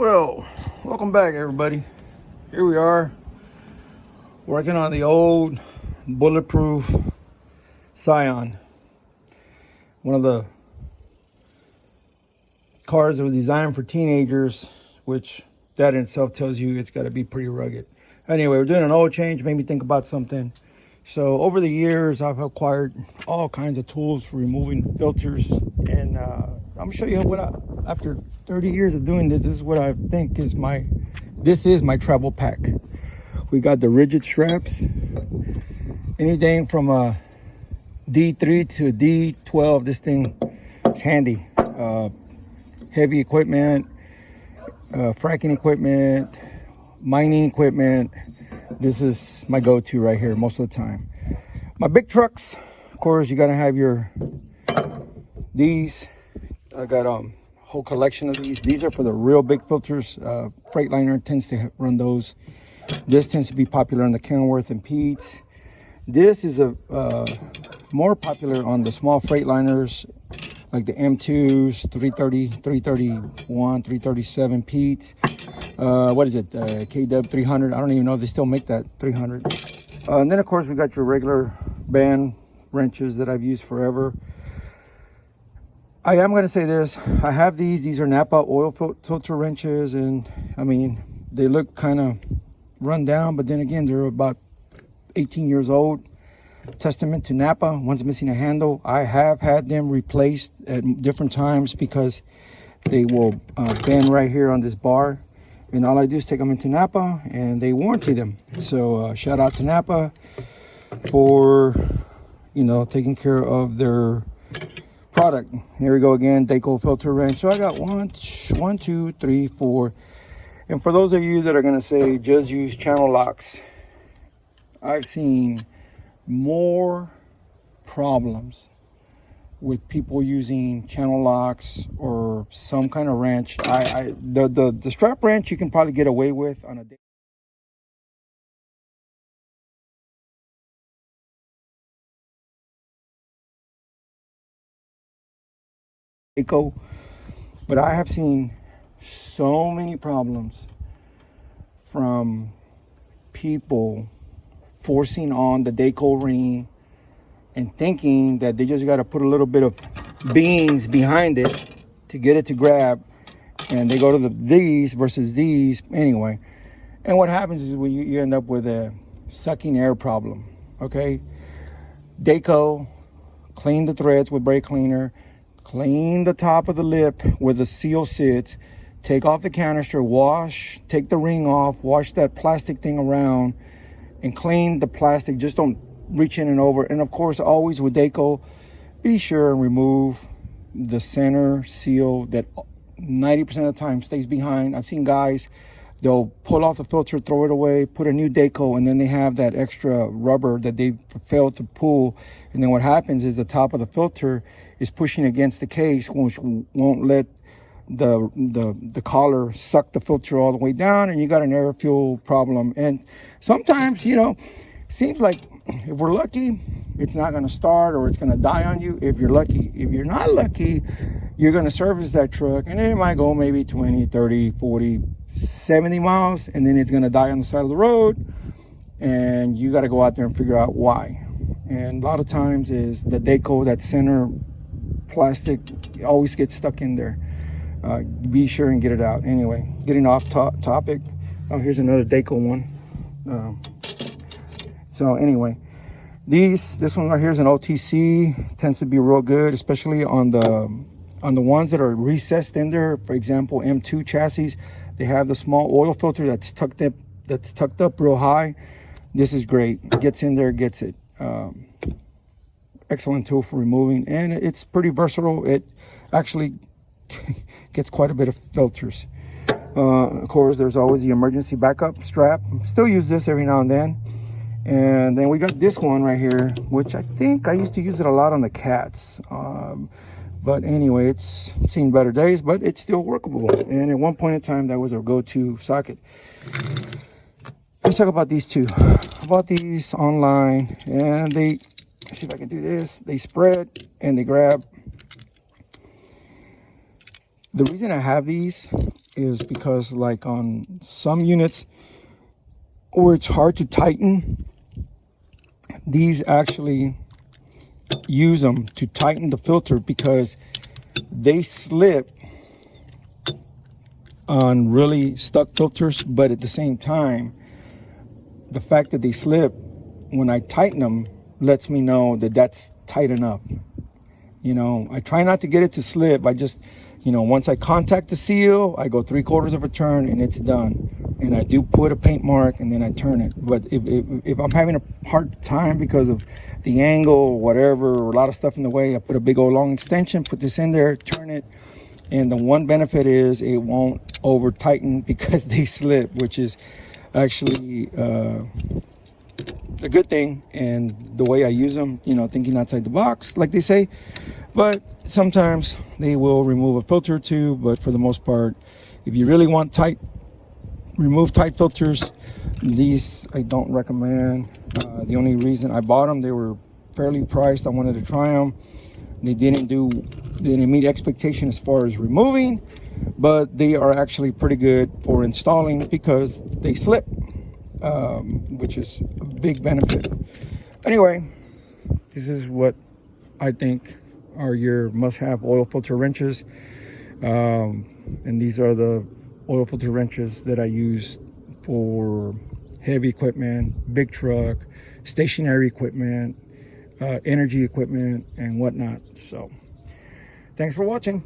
Well, welcome back, everybody. Here we are working on the old bulletproof Scion, one of the cars that was designed for teenagers, which that in itself tells you it's got to be pretty rugged. Anyway, we're doing an oil change. Made me think about something. So over the years, I've acquired all kinds of tools for removing filters, and I'm gonna show you what after 30 years of doing this is what I think is my travel pack. We got the rigid straps, anything from a D3 to a D12. This thing is handy. Heavy equipment, fracking equipment, mining equipment. This is my go-to right here most of the time. My big trucks, of course, you gotta have these. I got a whole collection of these. These are for the real big filters. Freightliner tends to run those. This tends to be popular on the Kenworth and Pete's. This is more popular on the small Freightliners, like the M2s, 330, 331, 337 Pete. What is it? KW 300. I don't even know if they still make that 300. And then, of course, we got your regular band wrenches that I've used forever. I am going to say this. I have these. These are Napa oil filter wrenches. And, I mean, they look kind of run down. But then again, they're about 18 years old. Testament to Napa. One's missing a handle. I have had them replaced at different times because they will bend right here on this bar. And all I do is take them into Napa and they warranty them. So shout out to Napa for, taking care of their product. Here we go again, Rayco filter wrench. So I got one, two, three, four. And for those of you that are going to say just use channel locks, I've seen more problems with people using channel locks or some kind of wrench. The strap wrench you can probably get away with on a day. But I have seen so many problems from people forcing on the Rayco ring and thinking that they just got to put a little bit of beans behind it to get it to grab, and they go to these versus these anyway. And what happens is when you end up with a sucking air problem. Okay, Rayco, clean the threads with brake cleaner, clean the top of the lip where the seal sits, take off the canister, take the ring off, wash that plastic thing around, and clean the plastic. Just don't reach in and over. And of course, always with Rayco, be sure and remove the center seal that 90% of the time stays behind. I've seen guys, they'll pull off the filter, throw it away, put a new Rayco, and then they have that extra rubber that they failed to pull. And then what happens is the top of the filter is pushing against the case, which won't let the collar suck the filter all the way down, and you got an air fuel problem. And sometimes, seems like if we're lucky, it's not going to start or it's going to die on you if you're lucky. If you're not lucky, you're going to service that truck and it might go maybe 20, 30, 40, 70 miles, and then it's going to die on the side of the road, and you got to go out there and figure out why. And a lot of times is the Rayco, that center plastic, always gets stuck in there. Be sure and get it out. Anyway, getting off topic. Oh, here's another Rayco one. So anyway, this one right here is an OTC. Tends to be real good, especially on the ones that are recessed in there. For example, M2 chassis, they have the small oil filter that's tucked up real high. This is great. Gets in there, gets it. Excellent tool for removing, and it's pretty versatile. It actually gets quite a bit of filters. Of course, there's always the emergency backup strap. Still use this every now and then. And then we got this one right here, which I think I used to use it a lot on the cats. But anyway, it's seen better days, but it's still workable. And at one point in time, that was our go-to socket. Let's talk about these two. I bought these online, and let's see if I can do this. They spread and they grab. The reason I have these is because, like, on some units where it's hard to tighten, these actually use them to tighten the filter because they slip on really stuck filters. But at the same time, the fact that they slip, when I tighten them, lets me know that that's tight enough. You know, I try not to get it to slip. I just, you know, once I contact the seal, I go 3/4 of a turn and it's done. And I do put a paint mark and then I turn it. But if I'm having a hard time because of the angle or whatever, or a lot of stuff in the way, I put a big old long extension, put this in there, turn it. And the one benefit is it won't over tighten because they slip, which is actually a good thing. And the way I use them, you know, thinking outside the box, like they say. But sometimes they will remove a filter or two, but for the most part, if you really want remove tight filters, these I don't recommend. The only reason I bought them, they were fairly priced. I wanted to try them. They didn't meet expectation as far as removing, but they are actually pretty good for installing because they slip, which is a big benefit. Anyway, this is what I think are your must-have oil filter wrenches, and these are the oil filter wrenches that I use for heavy equipment, big truck, stationary equipment, energy equipment, and whatnot. So thanks for watching.